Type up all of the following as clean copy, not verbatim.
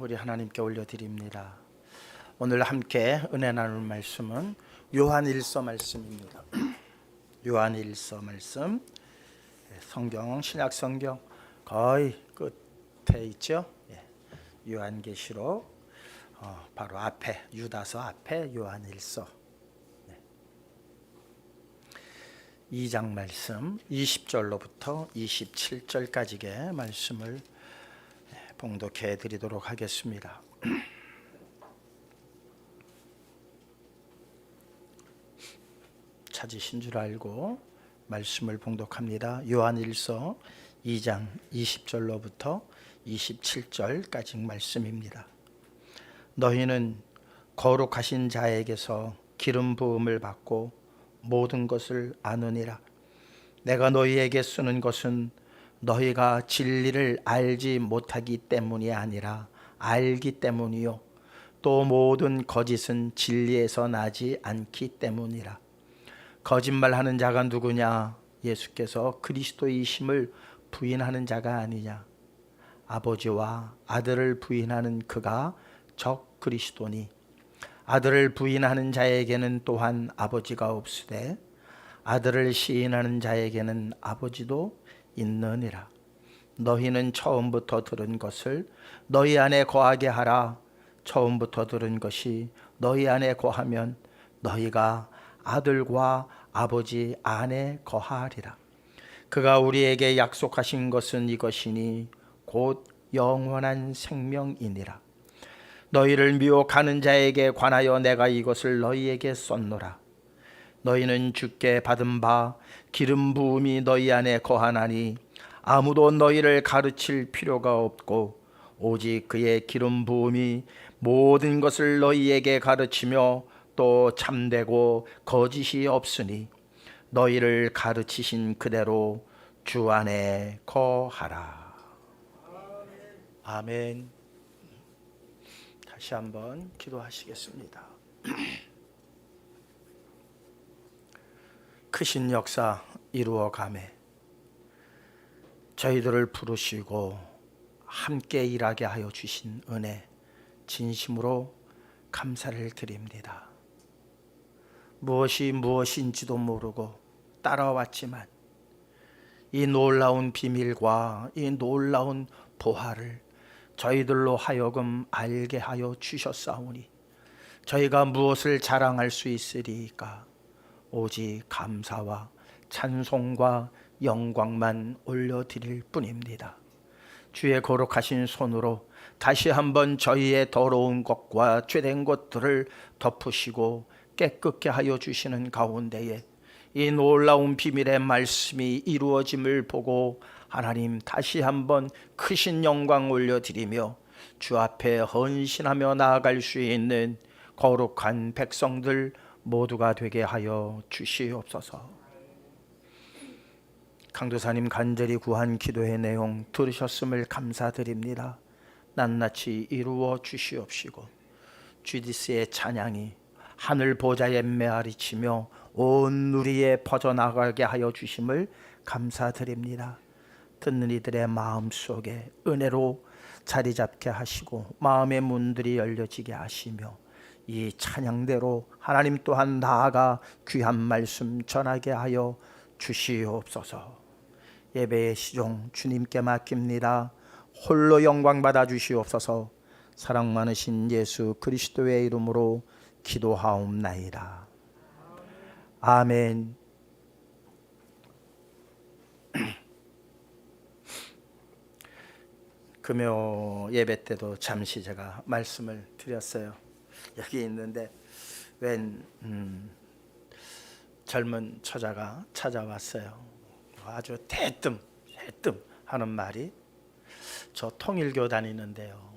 우리 하나님께 올려드립니다. 오늘 함께 은혜 나눌 말씀은 요한일서 말씀입니다. 요한일서 말씀, 성경, 신약 성경 거의 끝에 있죠. 요한계시록 바로 앞에, 유다서 앞에 요한일서 2장 말씀 20절로부터 27절까지의 말씀을 봉독해 드리도록 하겠습니다. 찾으신 줄 알고 말씀을 봉독합니다. 요한일서 2장 20절로부터 27절까지 말씀입니다. 너희는 거룩하신 자에게서 기름 부음을 받고 모든 것을 아느니라. 내가 너희에게 쓰는 것은 너희가 진리를 알지 못하기 때문이 아니라 알기 때문이요, 또 모든 거짓은 진리에서 나지 않기 때문이라. 거짓말하는 자가 누구냐? 예수께서 그리스도이심을 부인하는 자가 아니냐? 아버지와 아들을 부인하는 그가 적 그리스도니, 아들을 부인하는 자에게는 또한 아버지가 없으되 아들을 시인하는 자에게는 아버지도 있느니라. 너희는 처음부터 들은 것을 너희 안에 거하게 하라. 처음부터 들은 것이 너희 안에 거하면 너희가 아들과 아버지 안에 거하리라. 그가 우리에게 약속하신 것은 이것이니 곧 영원한 생명이니라. 너희를 미혹하는 자에게 관하여 내가 이것을 너희에게 썼노라. 너희는 주께 받은 바 기름 부음이 너희 안에 거하나니 아무도 너희를 가르칠 필요가 없고 오직 그의 기름 부음이 모든 것을 너희에게 가르치며 또 참되고 거짓이 없으니 너희를 가르치신 그대로 주 안에 거하라. 아멘. 다시 한번 기도하시겠습니다. 크신 역사 이루어 가매 저희들을 부르시고 함께 일하게 하여 주신 은혜 진심으로 감사를 드립니다. 무엇이 무엇인지도 모르고 따라왔지만 이 놀라운 비밀과 이 놀라운 보화를 저희들로 하여금 알게 하여 주셨사오니 저희가 무엇을 자랑할 수 있으리까? 오직 감사와 찬송과 영광만 올려드릴 뿐입니다. 주의 거룩하신 손으로 다시 한번 저희의 더러운 것과 죄된 것들을 덮으시고 깨끗게 하여 주시는 가운데에 이 놀라운 비밀의 말씀이 이루어짐을 보고 하나님 다시 한번 크신 영광 올려드리며 주 앞에 헌신하며 나아갈 수 있는 거룩한 백성들 모두가 되게 하여 주시옵소서. 강도사님 간절히 구한 기도의 내용 들으셨음을 감사드립니다. 낱낱이 이루어 주시옵시고 주디스의 찬양이 하늘 보좌에 메아리치며 온 누리에 퍼져나가게 하여 주심을 감사드립니다. 듣는 이들의 마음속에 은혜로 자리 잡게 하시고 마음의 문들이 열려지게 하시며 이 찬양대로 하나님 또한 나아가 귀한 말씀 전하게 하여 주시옵소서. 예배의 시종 주님께 맡깁니다. 홀로 영광 받아 주시옵소서. 사랑 많으신 예수 그리스도의 이름으로 기도하옵나이다. 아멘. 금요 예배 때도 잠시 제가 말씀을 드렸어요. 여기 있는데 웬 젊은 처자가 찾아왔어요. 아주 대뜸 하는 말이 저 통일교 다니는데요.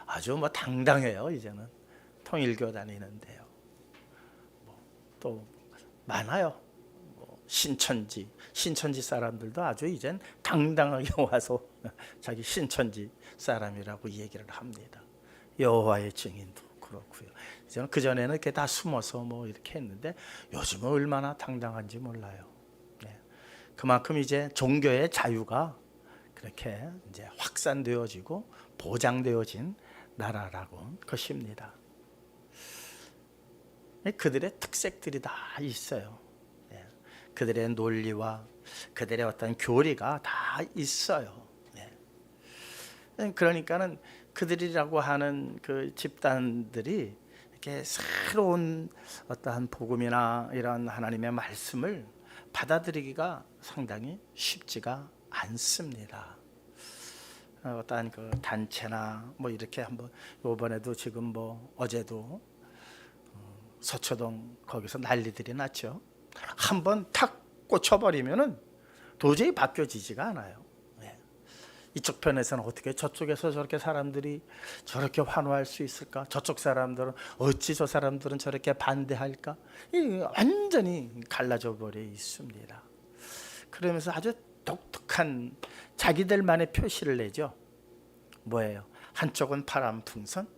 아주 당당해요. 이제는 통일교 다니는데요. 또 많아요. 신천지 사람들도 아주 이젠 당당하게 와서 자기 신천지 사람이라고 얘기를 합니다. 여호와의 증인도 그렇고요. 이제는 그 전에는 이렇게 다 숨어서 이렇게 했는데 요즘은 얼마나 당당한지 몰라요. 그만큼 이제 종교의 자유가 그렇게 이제 확산되어지고 보장되어진 나라라고 것입니다. 그들의 특색들이 다 있어요. 그들의 논리와 그들의 어떤 교리가 다 있어요. 그러니까는 그들이라고 하는 그 집단들이 이렇게 새로운 어떠한 복음이나 이런 하나님의 말씀을 받아들이기가 상당히 쉽지가 않습니다. 어떠한 그 단체나 뭐 이렇게 한번 이번에도 지금 뭐 어제도 서초동 거기서 난리들이 났죠. 한번 탁 꽂혀버리면은 도저히 바뀌어지지가 않아요. 이쪽 편에서는 어떻게 저쪽에서 저렇게 사람들이 저렇게 환호할 수 있을까? 저쪽 사람들은 어찌 저 사람들은 저렇게 반대할까? 완전히 갈라져 버려 있습니다. 그러면서 아주 독특한 자기들만의 표시를 내죠. 뭐예요? 한쪽은 파란풍선,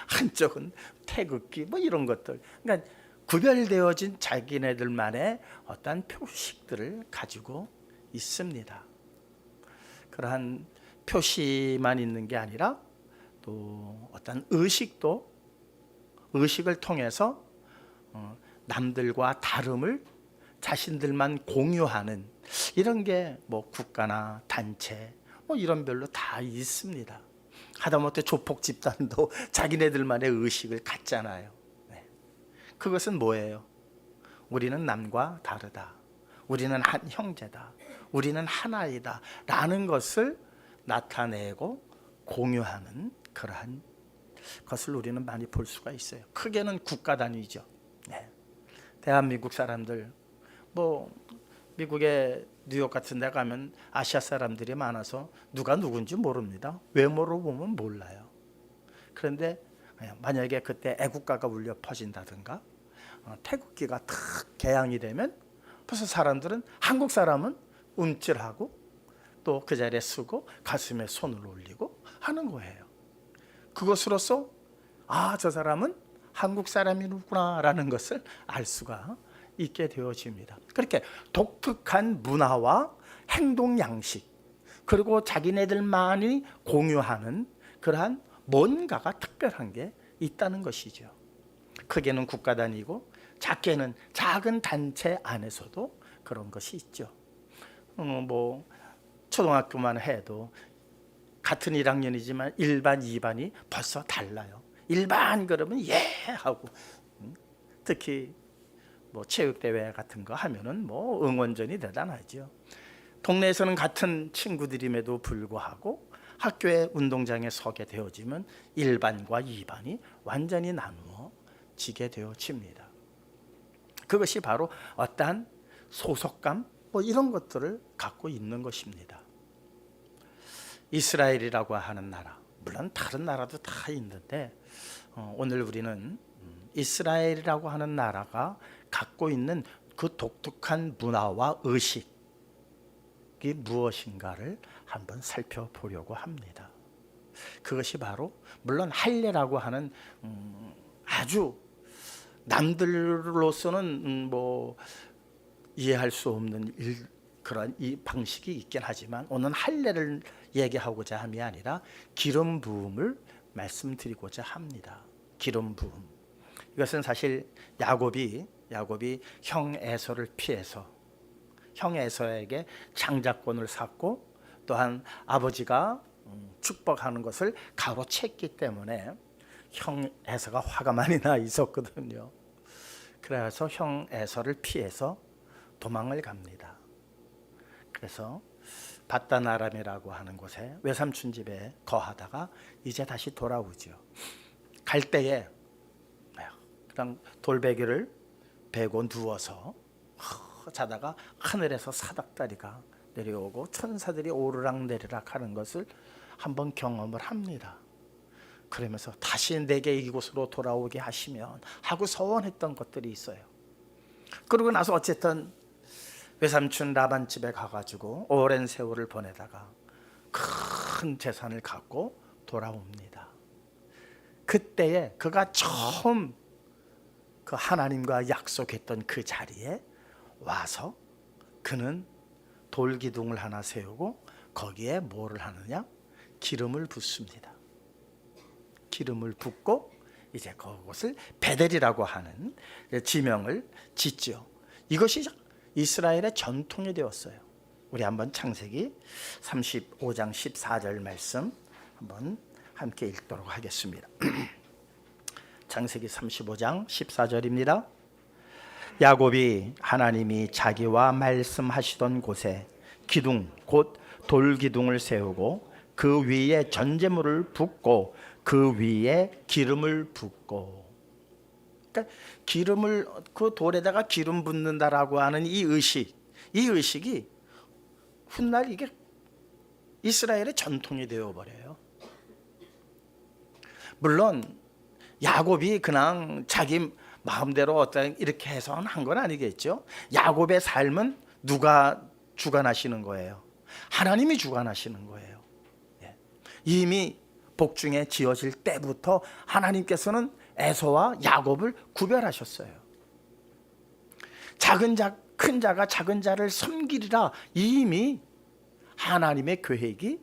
한쪽은 태극기, 뭐 이런 것들. 그러니까 구별되어진 자기네들만의 어떤 표식들을 가지고 있습니다. 그러한 표시만 있는 게 아니라 또 어떤 의식을 통해서 남들과 다름을 자신들만 공유하는 이런 게 뭐 국가나 단체 뭐 이런 별로 다 있습니다. 하다못해 조폭 집단도 자기네들만의 의식을 갖잖아요. 그것은 뭐예요? 우리는 남과 다르다. 우리는 한 형제다. 우리는 하나이다 라는 것을 나타내고 공유하는 그러한 것을 우리는 많이 볼 수가 있어요. 크게는 국가 단위죠. 대한민국 사람들 뭐 미국의 뉴욕 같은 데 가면 아시아 사람들이 많아서 누가 누군지 모릅니다. 외모로 보면 몰라요. 그런데 만약에 그때 애국가가 울려 퍼진다든가 태극기가 탁 개양이 되면 벌써 사람들은 한국 사람은 움찔하고 또 그 자리에 서고 가슴에 손을 올리고 하는 거예요. 그것으로써 저 사람은 한국 사람이구나 라는 것을 알 수가 있게 되어집니다. 그렇게 독특한 문화와 행동 양식 그리고 자기네들만이 공유하는 그러한 뭔가가 특별한 게 있다는 것이죠. 크게는 국가 단위고 작게는 작은 단체 안에서도 그런 것이 있죠. 뭐 초등학교만 해도 같은 1학년이지만 1반, 2반이 벌써 달라요. 1반 그러면 예 하고 특히 뭐 체육대회 같은 거 하면은 뭐 응원전이 대단하죠. 동네에서는 같은 친구들임에도 불구하고 학교의 운동장에 서게 되어지면 1반과 2반이 완전히 나누어지게 되어집니다. 그것이 바로 어떠한 소속감 뭐 이런 것들을 갖고 있는 것입니다. 이스라엘이라고 하는 나라, 물론 다른 나라도 다 있는데 오늘 우리는 이스라엘이라고 하는 나라가 갖고 있는 그 독특한 문화와 의식이 무엇인가를 한번 살펴보려고 합니다. 그것이 바로 물론 할례라고 하는 아주 남들로서는 뭐 이해할 수 없는 그런 이 방식이 있긴 하지만 오늘 할례를 얘기하고자 함이 아니라 기름 부음을 말씀드리고자 합니다. 기름 부음. 이것은 사실 야곱이 형 에서를 피해서 형 에서에게 장자권을 샀고 또한 아버지가 축복하는 것을 가로챘기 때문에 형 에서가 화가 많이 나 있었거든요. 그래서 형 에서를 피해서 도망을 갑니다. 그래서 바단 아람이라고 하는 곳에 외삼촌 집에 거하다가 이제 다시 돌아오죠. 갈 때에 그냥 돌베개를 베고 누워서 자다가 하늘에서 사닥다리가 내려오고 천사들이 오르락내리락 하는 것을 한번 경험을 합니다. 그러면서 다시 내게 이곳으로 돌아오게 하시면 하고 서원했던 것들이 있어요. 그러고 나서 어쨌든 외삼촌 라반 집에 가가지고 오랜 세월을 보내다가 큰 재산을 갖고 돌아옵니다. 그때에 그가 처음 그 하나님과 약속했던 그 자리에 와서 그는 돌기둥을 하나 세우고 거기에 뭐를 하느냐? 기름을 붓습니다. 기름을 붓고 이제 그것을 베델이라고 하는 지명을 짓죠. 이것이 이스라엘의 전통이 되었어요. 우리 한번 창세기 35장 14절 말씀 한번 함께 읽도록 하겠습니다. 창세기 35장 14절입니다. 야곱이 하나님이 자기와 말씀하시던 곳에 기둥 곧 돌기둥을 세우고 그 위에 전제물을 붓고 그 위에 기름을 붓고, 그러니까 기름을 그 돌에다가 기름 붓는다라고 하는 이 의식이 훗날 이게 이스라엘의 전통이 되어 버려요. 물론 야곱이 그냥 자기 마음대로 어떤 이렇게 해서 한 건 아니겠죠. 야곱의 삶은 누가 주관하시는 거예요? 하나님이 주관하시는 거예요. 이미 복중에 지어질 때부터 하나님께서는 에서와 야곱을 구별하셨어요. 작은 자, 큰 자가 작은 자를 섬기리라. 이미 하나님의 계획이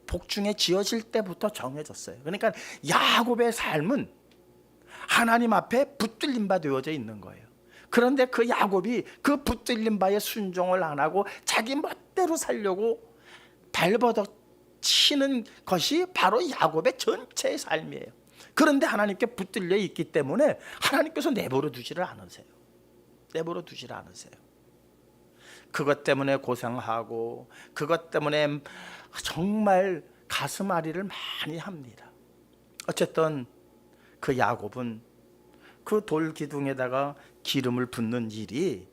복중에 지어질 때부터 정해졌어요. 그러니까 야곱의 삶은 하나님 앞에 붙들린 바 되어져 있는 거예요. 그런데 그 야곱이 그 붙들린 바에 순종을 안 하고 자기 멋대로 살려고 발버둥 치는 것이 바로 야곱의 전체의 삶이에요. 그런데 하나님께 붙들려 있기 때문에 하나님께서 내버려 두지를 않으세요. 내버려 두지를 않으세요. 그것 때문에 고생하고 그것 때문에 정말 가슴 앓이를 많이 합니다. 어쨌든 그 야곱은 그 돌 기둥에다가 기름을 붓는 일이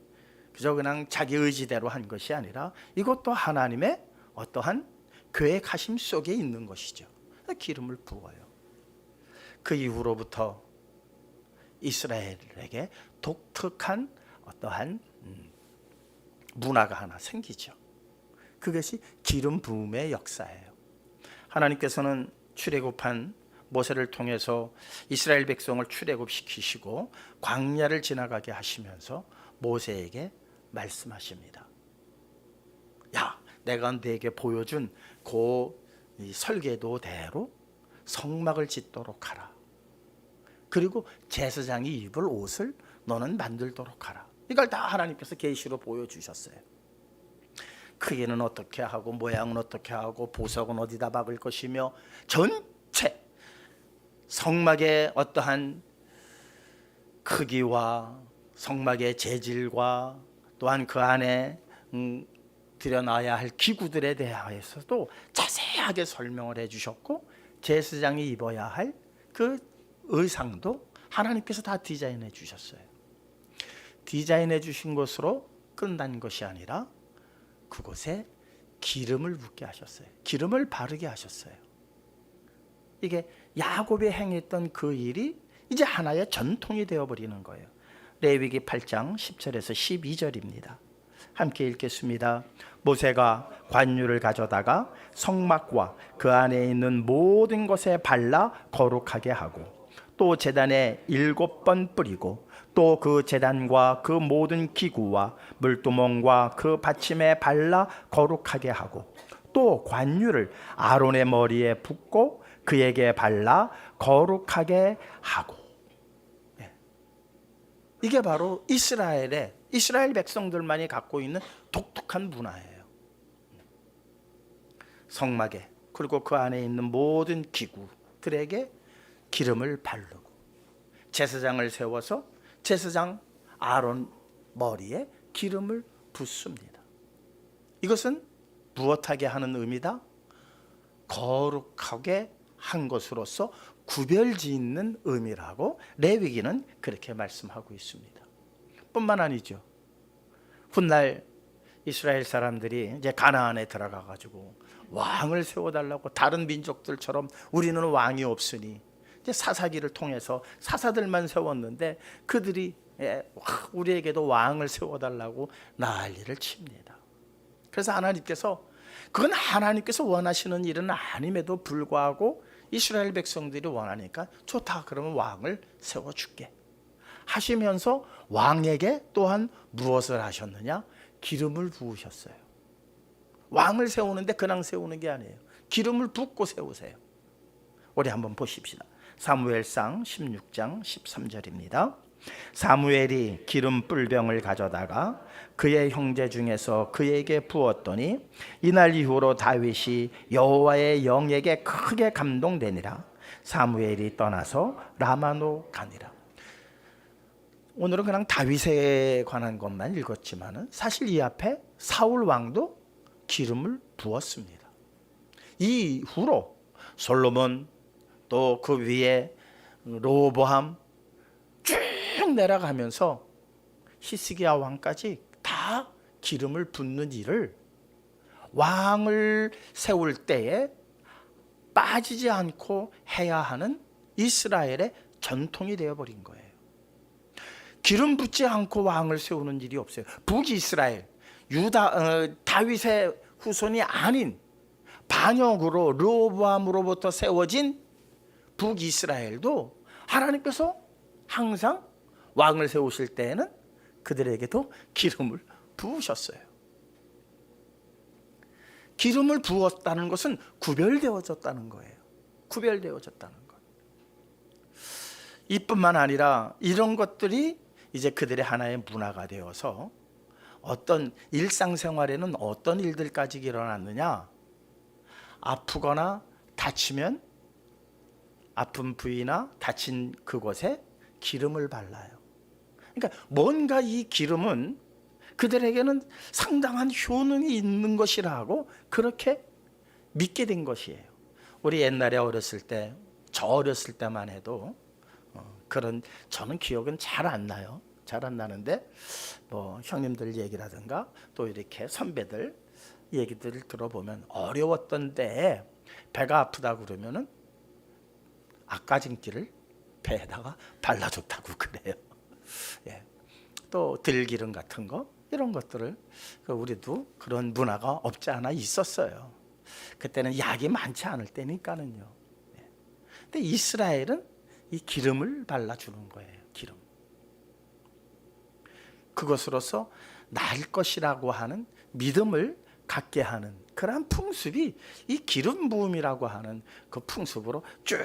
그저 그냥 자기 의지대로 한 것이 아니라 이것도 하나님의 어떠한 계획하심 속에 있는 것이죠. 기름을 부어요. 그 이후로부터 이스라엘에게 독특한 어떠한 문화가 하나 생기죠. 그것이 기름 부음의 역사예요. 하나님께서는 출애굽한 모세를 통해서 이스라엘 백성을 출애굽시키시고 광야를 지나가게 하시면서 모세에게 말씀하십니다. 야, 내가 너에게 보여준 그 설계도대로 성막을 짓도록 하라. 그리고 제사장이 입을 옷을 너는 만들도록 하라. 이걸 다 하나님께서 계시로 보여주셨어요. 크기는 어떻게 하고 모양은 어떻게 하고 보석은 어디다 박을 것이며 전체 성막의 어떠한 크기와 성막의 재질과 또한 그 안에 들여놔야 할 기구들에 대하여서도 자세하게 설명을 해주셨고 제사장이 입어야 할 그 의상도 하나님께서 다 디자인해 주셨어요. 디자인해 주신 것으로 끝난 것이 아니라 그곳에 기름을 붓게 하셨어요. 기름을 바르게 하셨어요. 이게 야곱이 행했던 그 일이 이제 하나의 전통이 되어버리는 거예요. 레위기 8장 10절에서 12절입니다. 함께 읽겠습니다. 모세가 관유를 가져다가 성막과 그 안에 있는 모든 것에 발라 거룩하게 하고 또 제단에 7번 뿌리고 또 그 제단과 그 모든 기구와 물두멍과 그 받침에 발라 거룩하게 하고 또 관유를 아론의 머리에 붓고 그에게 발라 거룩하게 하고. 이게 바로 이스라엘 백성들만이 갖고 있는 독특한 문화예요. 성막에 그리고 그 안에 있는 모든 기구들에게 기름을 바르고 제사장을 세워서 제사장 아론 머리에 기름을 붓습니다. 이것은 무엇하게 하는 의미다? 거룩하게 한 것으로서 구별짓는 의미라고 레위기는 그렇게 말씀하고 있습니다. 뿐만 아니죠. 훗날 이스라엘 사람들이 이제 가나안에 들어가 가지고 왕을 세워달라고 다른 민족들처럼 우리는 왕이 없으니 이제 사사기를 통해서 사사들만 세웠는데 그들이 우리에게도 왕을 세워달라고 난리를 칩니다. 그래서 하나님께서 그건 하나님께서 원하시는 일은 아님에도 불구하고 이스라엘 백성들이 원하니까 좋다, 그러면 왕을 세워줄게 하시면서 왕에게 또한 무엇을 하셨느냐? 기름을 부으셨어요. 왕을 세우는데 그냥 세우는 게 아니에요. 기름을 붓고 세우세요. 우리 한번 보십시다. 사무엘상 16장 13절입니다. 사무엘이 기름 뿔병을 가져다가 그의 형제 중에서 그에게 부었더니 이날 이후로 다윗이 여호와의 영에게 크게 감동되니라. 사무엘이 떠나서 라마로 가니라. 오늘은 그냥 다윗에 관한 것만 읽었지만 사실 이 앞에 사울 왕도 기름을 부었습니다. 이후로 솔로몬, 또 그 위에 로보암 쭉 내려가면서 히스기야 왕까지 다 기름을 붓는 일을 왕을 세울 때에 빠지지 않고 해야 하는 이스라엘의 전통이 되어버린 거예요. 기름 붓지 않고 왕을 세우는 일이 없어요. 북이스라엘, 다윗의 후손이 아닌 반역으로 르호보암으로부터 세워진 북이스라엘도 하나님께서 항상 왕을 세우실 때에는 그들에게도 기름을 부으셨어요. 기름을 부었다는 것은 구별되어졌다는 거예요. 구별되어졌다는 것. 이뿐만 아니라 이런 것들이 이제 그들의 하나의 문화가 되어서 어떤 일상생활에는 어떤 일들까지 일어났느냐, 아프거나 다치면 아픈 부위나 다친 그곳에 기름을 발라요. 그러니까 뭔가 이 기름은 그들에게는 상당한 효능이 있는 것이라고 그렇게 믿게 된 것이에요. 우리 옛날에 어렸을 때, 저 어렸을 때만 해도 그런, 저는 기억은 잘 안 나요. 잘 안 나는데 뭐 형님들 얘기라든가 또 이렇게 선배들 얘기들을 들어보면 어려웠던 때에 배가 아프다 그러면은 앞가짐기를 배에다가 발라줬다고 그래요. 예. 또 들기름 같은 거, 이런 것들을 우리도 그런 문화가 없지 않아 있었어요. 그때는 약이 많지 않을 때니까는요. 예. 근데 이스라엘은 이 기름을 발라주는 거예요. 기름. 그것으로서 날 것이라고 하는 믿음을 갖게 하는 그러한 풍습이 이 기름 부음이라고 하는 그 풍습으로 쭉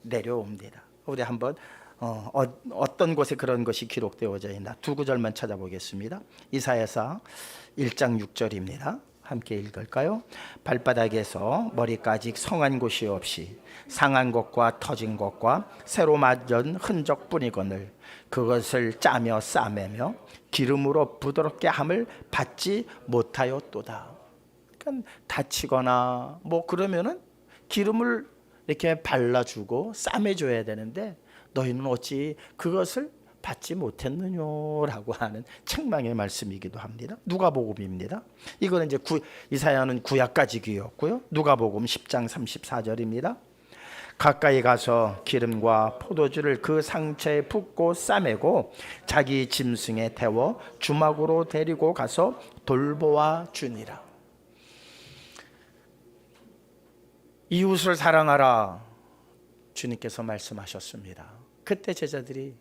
내려옵니다. 우리 한번 어떤 곳에 그런 것이 기록되어져 있나 두 구절만 찾아보겠습니다. 이사야서 1장 6절입니다. 함께 읽을까요? 발바닥에서 머리까지 성한 곳이 없이 상한 것과 터진 것과 새로 맞은 흔적뿐이거늘 그것을 짜며 싸매며 기름으로 부드럽게 함을 받지 못하였도다. 그러니까 다치거나 뭐 그러면은 기름을 이렇게 발라주고 싸매줘야 되는데 너희는 어찌 그것을 받지 못했느냐라고 하는 책망의 말씀이기도 합니다. 누가복음입니다. 이거는 이제 이사야는 구약까지기였고요. 누가복음 10장 34절입니다. 가까이 가서 기름과 포도주를 그 상처에 붓고 싸매고 자기 짐승에 태워 주막으로 데리고 가서 돌보아 주니라. 이웃을 사랑하라 주님께서 말씀하셨습니다. 그때 제자들이,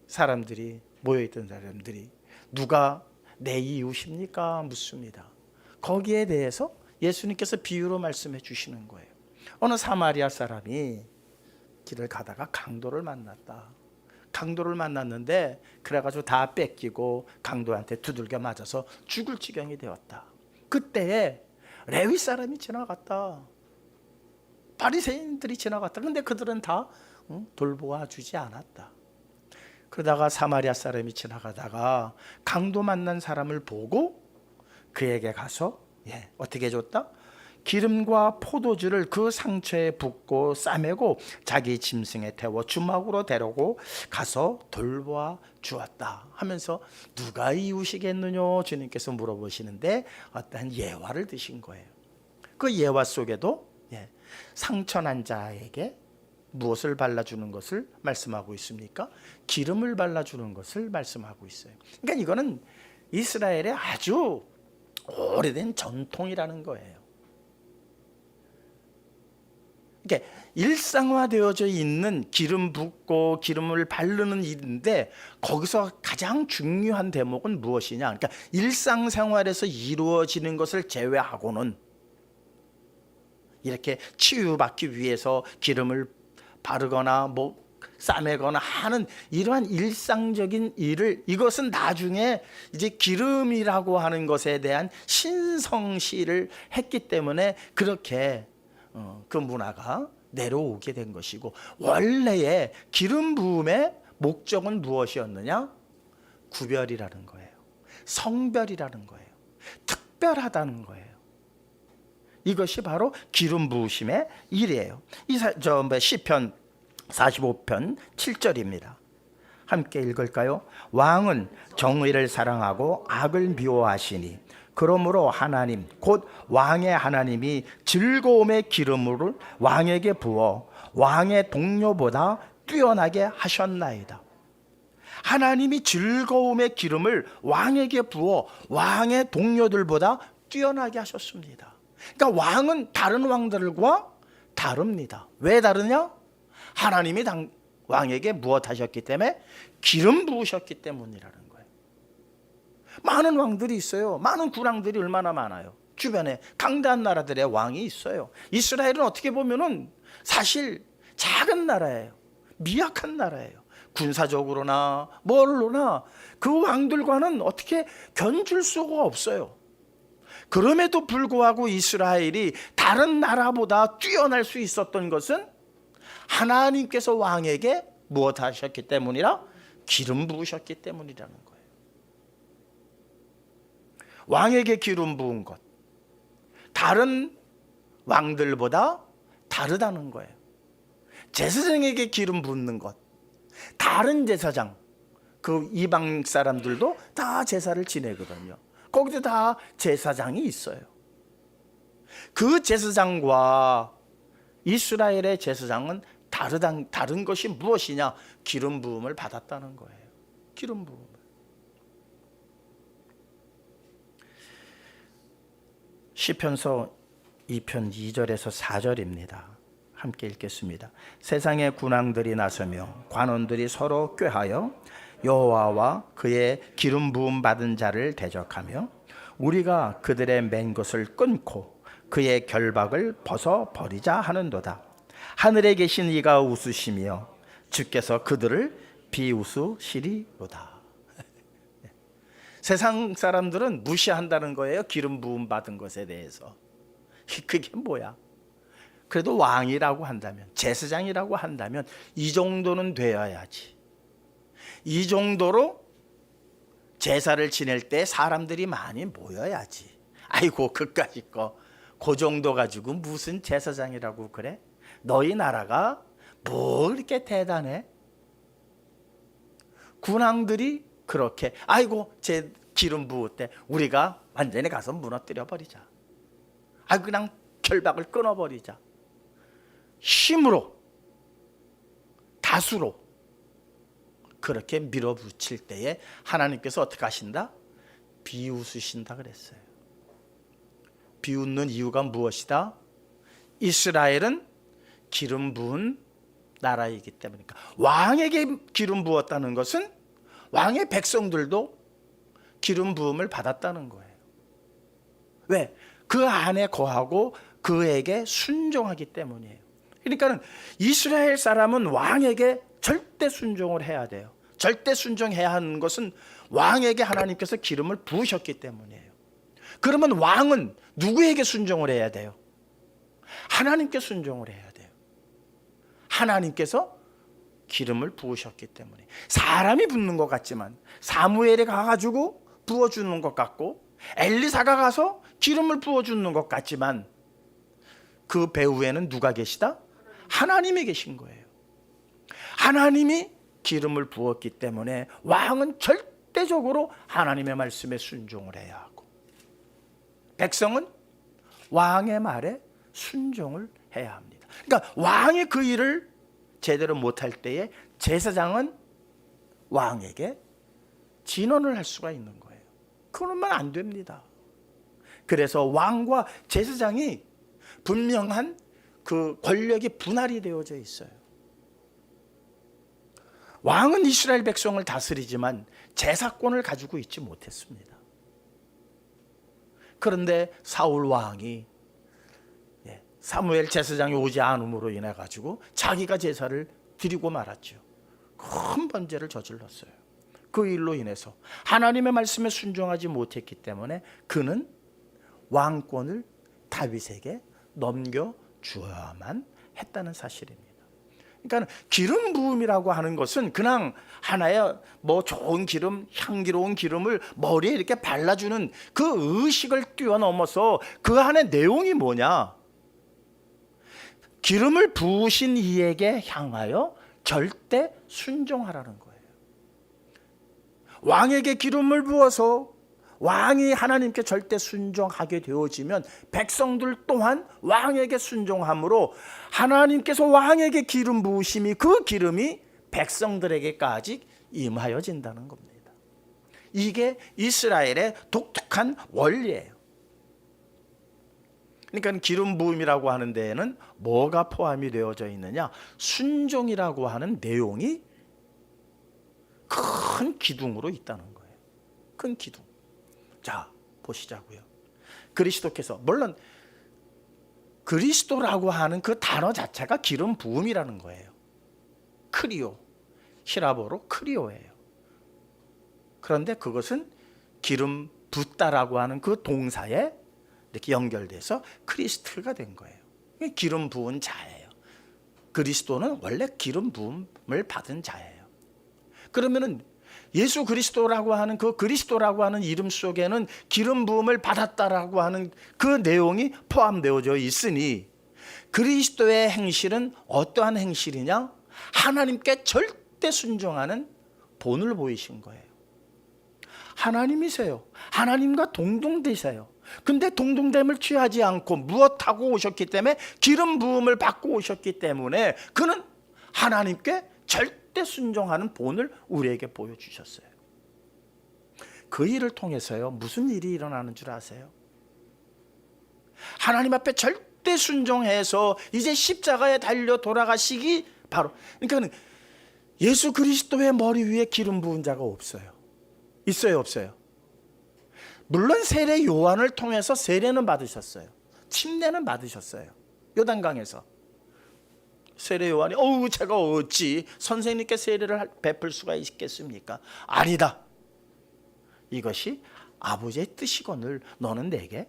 사람들이, 모여있던 사람들이 누가 내 이웃입니까? 묻습니다. 거기에 대해서 예수님께서 비유로 말씀해 주시는 거예요. 어느 사마리아 사람이 길을 가다가 강도를 만났다. 강도를 만났는데 그래가지고 다 뺏기고 강도한테 두들겨 맞아서 죽을 지경이 되었다. 그때에 레위 사람이 지나갔다. 바리새인들이 지나갔다. 근데 그들은 다 돌보아 주지 않았다. 그러다가 사마리아 사람이 지나가다가 강도 만난 사람을 보고 그에게 가서 어떻게 해줬다? 기름과 포도주를 그 상처에 붓고 싸매고 자기 짐승에 태워 주막으로 데리고 가서 돌보아 주었다 하면서 누가 이웃이겠느냐 주님께서 물어보시는데 어떠한 예화를 드신 거예요. 그 예화 속에도 상처난 자에게 무엇을 발라주는 것을 말씀하고 있습니까? 기름을 발라주는 것을 말씀하고 있어요. 그러니까 이거는 이스라엘의 아주 오래된 전통이라는 거예요. 그러니까 일상화되어져 있는 기름 붓고 기름을 바르는 일인데 거기서 가장 중요한 대목은 무엇이냐? 그러니까 일상생활에서 이루어지는 것을 제외하고는 이렇게 치유받기 위해서 기름을 바르거나 뭐 싸매거나 하는 이러한 일상적인 일을, 이것은 나중에 이제 기름이라고 하는 것에 대한 신성시를 했기 때문에 그렇게 그 문화가 내려오게 된 것이고, 원래의 기름 부음의 목적은 무엇이었느냐? 구별이라는 거예요. 성별이라는 거예요. 특별하다는 거예요. 이것이 바로 기름 부으심의 일이에요. 시편 45편 7절입니다. 함께 읽을까요? 왕은 정의를 사랑하고 악을 미워하시니 그러므로 하나님 곧 왕의 하나님이 즐거움의 기름을 왕에게 부어 왕의 동료보다 뛰어나게 하셨나이다. 하나님이 즐거움의 기름을 왕에게 부어 왕의 동료들보다 뛰어나게 하셨습니다. 그러니까 왕은 다른 왕들과 다릅니다. 왜 다르냐? 하나님이 왕에게 무엇 하셨기 때문에? 기름 부으셨기 때문이라는 거예요. 많은 왕들이 있어요. 많은 군왕들이 얼마나 많아요. 주변에 강대한 나라들의 왕이 있어요. 이스라엘은 어떻게 보면은 사실 작은 나라예요. 미약한 나라예요. 군사적으로나 뭘로나 그 왕들과는 어떻게 견줄 수가 없어요. 그럼에도 불구하고 이스라엘이 다른 나라보다 뛰어날 수 있었던 것은 하나님께서 왕에게 무엇 하셨기 때문이라? 기름 부으셨기 때문이라는 거예요. 왕에게 기름 부은 것, 다른 왕들보다 다르다는 거예요. 제사장에게 기름 붓는 것, 다른 제사장, 그 이방 사람들도 다 제사를 지내거든요. 거기도 다 제사장이 있어요. 그 제사장과 이스라엘의 제사장은 다른 것이 무엇이냐? 기름 부음을 받았다는 거예요. 기름 부음을. 시편서 2편 2절에서 4절입니다. 함께 읽겠습니다. 세상의 군왕들이 나서며 관원들이 서로 꾀하여 여호와와 그의 기름 부음 받은 자를 대적하며 우리가 그들의 맨 것을 끊고 그의 결박을 벗어 버리자 하는도다. 하늘에 계신 이가 웃으시며 주께서 그들을 비웃으시리로다. 세상 사람들은 무시한다는 거예요. 기름 부음 받은 것에 대해서. 그게 뭐야? 그래도 왕이라고 한다면, 제사장이라고 한다면 이 정도는 되어야지. 이 정도로 제사를 지낼 때 사람들이 많이 모여야지. 아이고 그까짓 거 그 정도 가지고 무슨 제사장이라고 그래? 너희 나라가 뭐 이렇게 대단해? 군왕들이 그렇게 아이고 제 기름 부을 때 우리가 완전히 가서 무너뜨려 버리자. 그냥 결박을 끊어버리자. 힘으로, 다수로 그렇게 밀어붙일 때에 하나님께서 어떻게 하신다? 비웃으신다 그랬어요. 비웃는 이유가 무엇이다? 이스라엘은 기름 부은 나라이기 때문이니까. 왕에게 기름 부었다는 것은 왕의 백성들도 기름 부음을 받았다는 거예요. 왜? 그 안에 거하고 그에게 순종하기 때문이에요. 그러니까 이스라엘 사람은 왕에게 절대 순종을 해야 돼요. 절대 순종해야 하는 것은 왕에게 하나님께서 기름을 부으셨기 때문이에요. 그러면 왕은 누구에게 순종을 해야 돼요? 하나님께 순종을 해야 돼요. 하나님께서 기름을 부으셨기 때문에. 사람이 붓는 것 같지만, 사무엘이 가가지고 부어주는 것 같고, 엘리사가 가서 기름을 부어주는 것 같지만, 그 배후에는 누가 계시다? 하나님이 계신 거예요. 하나님이 기름을 부었기 때문에 왕은 절대적으로 하나님의 말씀에 순종을 해야 하고, 백성은 왕의 말에 순종을 해야 합니다. 그러니까 왕이 그 일을 제대로 못할 때에 제사장은 왕에게 진언을 할 수가 있는 거예요. 그러면 안 됩니다. 그래서 왕과 제사장이 분명한 그 권력이 분할이 되어져 있어요. 왕은 이스라엘 백성을 다스리지만 제사권을 가지고 있지 못했습니다. 그런데 사울 왕이 사무엘 제사장이 오지 않음으로 인해 가지고 자기가 제사를 드리고 말았죠. 큰 번제를 저질렀어요. 그 일로 인해서 하나님의 말씀에 순종하지 못했기 때문에 그는 왕권을 다윗에게 넘겨주어야만 했다는 사실입니다. 그러니까 기름 부음이라고 하는 것은 그냥 하나의 좋은 기름, 향기로운 기름을 머리에 이렇게 발라주는 그 의식을 뛰어넘어서 그 안에 내용이 뭐냐? 기름을 부으신 이에게 향하여 절대 순종하라는 거예요. 왕에게 기름을 부어서 왕이 하나님께 절대 순종하게 되어지면 백성들 또한 왕에게 순종함으로 하나님께서 왕에게 기름 부으심이 그 기름이 백성들에게까지 임하여진다는 겁니다. 이게 이스라엘의 독특한 원리예요. 그러니까 기름 부음이라고 하는 데에는 뭐가 포함이 되어져 있느냐? 순종이라고 하는 내용이 큰 기둥으로 있다는 거예요. 큰 기둥. 자, 보시자고요. 그리스도께서, 물론 그리스도라고 하는 그 단어 자체가 기름 부음이라는 거예요. 크리오, 히라보로 크리오예요. 그런데 그것은 기름 붓다라고 하는 그 동사에 이렇게 연결돼서 크리스트가 된 거예요. 기름 부은 자예요. 그리스도는 원래 기름 부음을 받은 자예요. 그러면은 예수 그리스도라고 하는 그 그리스도라고 하는 이름 속에는 기름 부음을 받았다라고 하는 그 내용이 포함되어져 있으니 그리스도의 행실은 어떠한 행실이냐? 하나님께 절대 순종하는 본을 보이신 거예요. 하나님이세요. 하나님과 동등되세요. 근데 동등됨을 취하지 않고 무엇하고 오셨기 때문에 기름 부음을 받고 오셨기 때문에 그는 하나님께 절대 순종하는 본을 우리에게 보여주셨어요. 그 일을 통해서요, 무슨 일이 일어나는 줄 아세요? 하나님 앞에 절대 순종해서 이제 십자가에 달려 돌아가시기 바로, 그러니까 예수 그리스도의 머리 위에 기름 부은 자가 없어요. 있어요, 없어요? 물론 세례 요한을 통해서 세례는 받으셨어요. 침례는 받으셨어요. 요단강에서. 세례 요한이 제가 어찌 선생님께 세례를 베풀 수가 있겠습니까? 아니다. 이것이 아버지의 뜻이거늘 너는 내게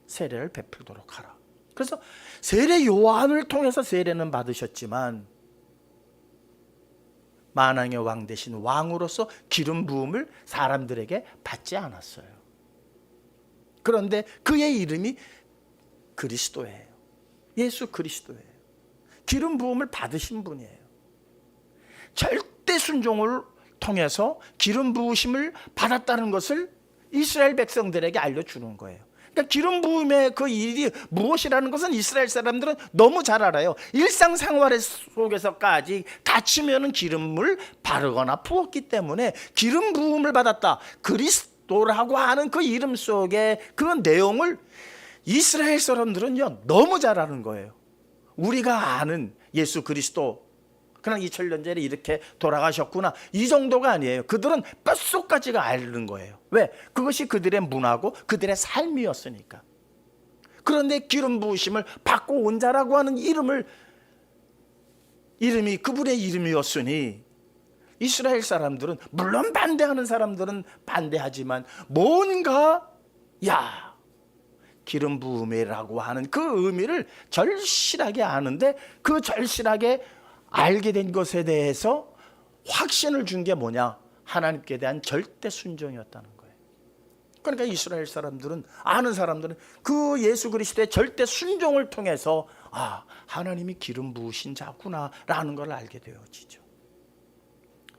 세례를 베풀도록 하라. 그래서 세례 요한을 통해서 세례는 받으셨지만 만왕의 왕 대신 왕으로서 기름 부음을 사람들에게 받지 않았어요. 그런데 그의 이름이 그리스도예요. 예수 그리스도예요. 기름 부음을 받으신 분이에요. 절대 순종을 통해서 기름 부으심을 받았다는 것을 이스라엘 백성들에게 알려주는 거예요. 그러니까 기름 부음의 그 일이 무엇이라는 것은 이스라엘 사람들은 너무 잘 알아요. 일상생활 속에서까지 다치면은 기름을 바르거나 부었기 때문에 기름 부음을 받았다. 그리스도라고 하는 그 이름 속에 그 내용을 이스라엘 사람들은요 너무 잘 아는 거예요. 우리가 아는 예수 그리스도 그냥 2000년 전에 이렇게 돌아가셨구나 이 정도가 아니에요. 그들은 뼛속까지가 아는 거예요. 왜? 그것이 그들의 문화고 그들의 삶이었으니까. 그런데 기름 부으심을 받고 온 자라고 하는 이름이 그분의 이름이었으니 이스라엘 사람들은 물론 반대하는 사람들은 반대하지만 뭔가 기름 부음이라고 하는 그 의미를 절실하게 아는데 그 절실하게 알게 된 것에 대해서 확신을 준 게 뭐냐? 하나님께 대한 절대 순종이었다는 거예요. 그러니까 이스라엘 사람들은 아는 사람들은 그 예수 그리스도의 절대 순종을 통해서 하나님이 기름 부으신 자구나라는 걸 알게 되어지죠.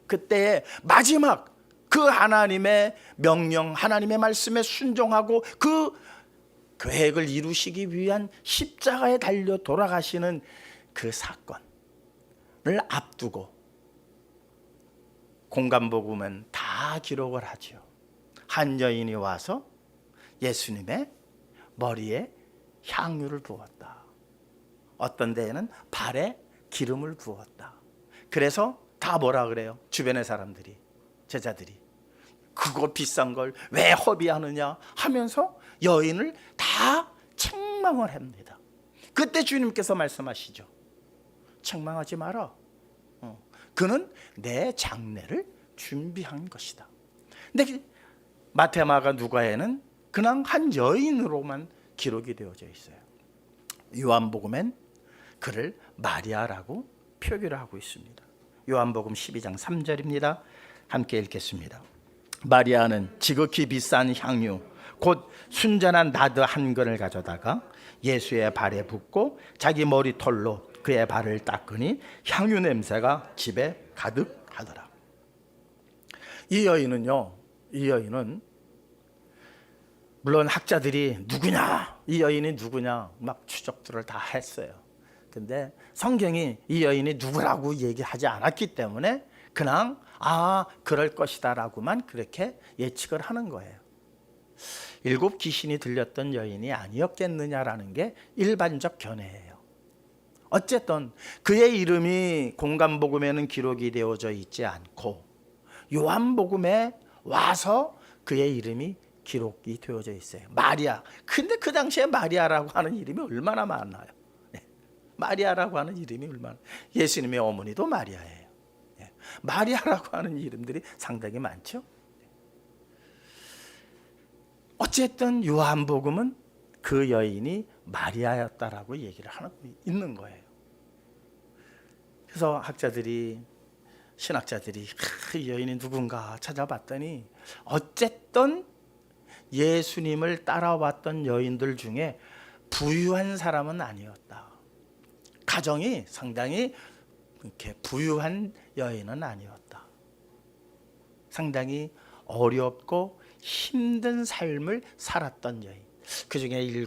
그때 마지막 그 하나님의 명령, 하나님의 말씀에 순종하고 그 계획을 이루시기 위한 십자가에 달려 돌아가시는 그 사건을 앞두고 공간복음은 다 기록을 하죠. 한 여인이 와서 예수님의 머리에 향유를 부었다. 어떤 데에는 발에 기름을 부었다. 그래서 다 뭐라 그래요? 주변의 사람들이, 제자들이 그거 비싼 걸 왜 허비하느냐 하면서 여인을 다 책망을 합니다. 그때 주님께서 말씀하시죠. 책망하지 마라. 그는 내 장례를 준비한 것이다. 근데 마태, 마가, 누가에는 그냥 한 여인으로만 기록이 되어져 있어요. 요한복음엔 그를 마리아라고 표기를 하고 있습니다. 요한복음 12장 3절입니다. 함께 읽겠습니다. 마리아는 지극히 비싼 향유 곧 순전한 나드 한 근을 가져다가 예수의 발에 붓고 자기 머리털로 그의 발을 닦으니 향유 냄새가 집에 가득하더라. 이 여인은 물론 학자들이 누구냐, 이 여인이 누구냐 막 추적들을 다 했어요. 근데 성경이 이 여인이 누구라고 얘기하지 않았기 때문에 그냥 그럴 것이다 라고만 그렇게 예측을 하는 거예요. 7 귀신이 들렸던 여인이 아니었겠느냐라는 게 일반적 견해예요. 어쨌든 그의 이름이 공간복음에는 기록이 되어져 있지 않고 요한복음에 와서 그의 이름이 기록이 되어져 있어요. 마리아. 근데 그 당시에 마리아라고 하는 이름이 얼마나 많아요. 마리아라고 하는 이름이 얼마나. 예수님의 어머니도 마리아예요. 마리아라고 하는 이름들이 상당히 많죠. 어쨌든 요한복음은 그 여인이 마리아였다라고 얘기를 하고 있는 거예요. 그래서 신학자들이 이 여인이 누군가 찾아봤더니 어쨌든 예수님을 따라왔던 여인들 중에 부유한 사람은 아니었다. 가정이 상당히 이렇게 부유한 여인은 아니었다. 상당히 어렵고 힘든 삶을 살았던 여인. 그 중에 7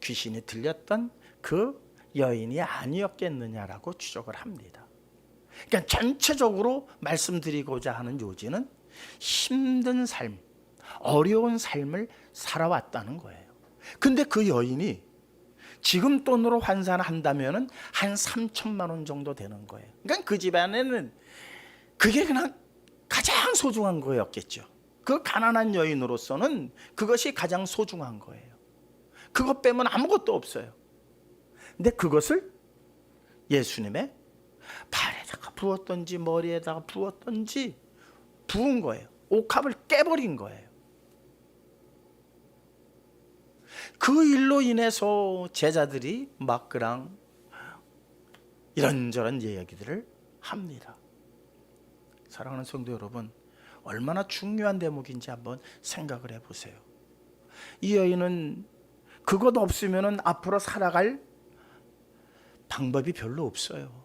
귀신이 들렸던 그 여인이 아니었겠느냐라고 추적을 합니다. 그러니까 전체적으로 말씀드리고자 하는 요지는 힘든 삶, 어려운 삶을 살아왔다는 거예요. 근데 그 여인이 지금 돈으로 환산한다면 한 3천만 원 정도 되는 거예요. 그러니까 그 집안에는 그게 그냥 가장 소중한 거였겠죠. 그 가난한 여인으로서는 그것이 가장 소중한 거예요. 그것 빼면 아무것도 없어요. 근데 그것을 예수님의 발에다가 부었던지 머리에다가 부었던지 부은 거예요. 옥합을 깨버린 거예요. 그 일로 인해서 제자들이 막 그랑 이런저런 이야기들을 합니다. 사랑하는 성도 여러분, 얼마나 중요한 대목인지 한번 생각을 해보세요. 이 여인은 그것 없으면 앞으로 살아갈 방법이 별로 없어요.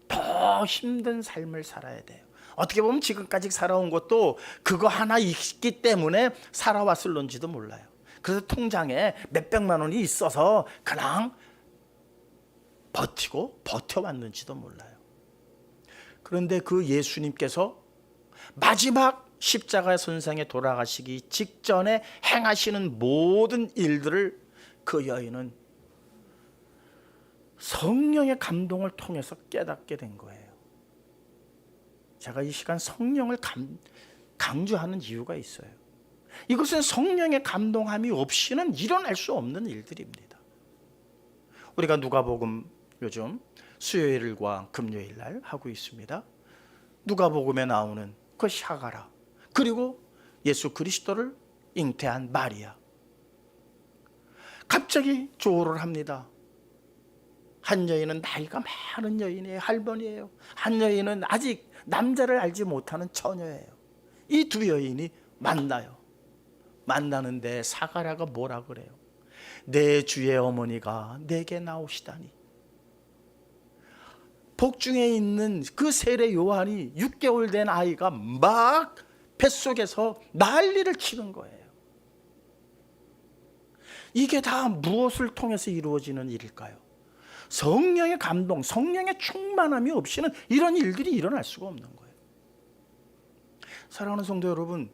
더 힘든 삶을 살아야 돼요. 어떻게 보면 지금까지 살아온 것도 그거 하나 있기 때문에 살아왔을런지도 몰라요. 그래서 통장에 몇백만 원이 있어서 그냥 버텨왔는지도 몰라요. 그런데 그 예수님께서 마지막 십자가 선상에 돌아가시기 직전에 행하시는 모든 일들을 그 여인은 성령의 감동을 통해서 깨닫게 된 거예요. 제가 이 시간 성령을 강조하는 이유가 있어요. 이것은 성령의 감동함이 없이는 일어날 수 없는 일들입니다. 우리가 누가복음 요즘 수요일과 금요일 날 하고 있습니다. 누가복음에 나오는 그 샤가라, 그리고 예수 그리스도를 잉태한 마리아. 갑자기 조를 합니다. 한 여인은 나이가 많은 여인이에요. 할머니예요. 한 여인은 아직 남자를 알지 못하는 처녀예요. 이 두 여인이 만나요. 만나는데 사가랴가 뭐라 그래요? 내 주의 어머니가 내게 나오시다니. 복중에 있는 그 세례 요한이 6개월 된 아이가 막 뱃속에서 난리를 치는 거예요. 이게 다 무엇을 통해서 이루어지는 일일까요? 성령의 감동, 성령의 충만함이 없이는 이런 일들이 일어날 수가 없는 거예요. 사랑하는 성도 여러분,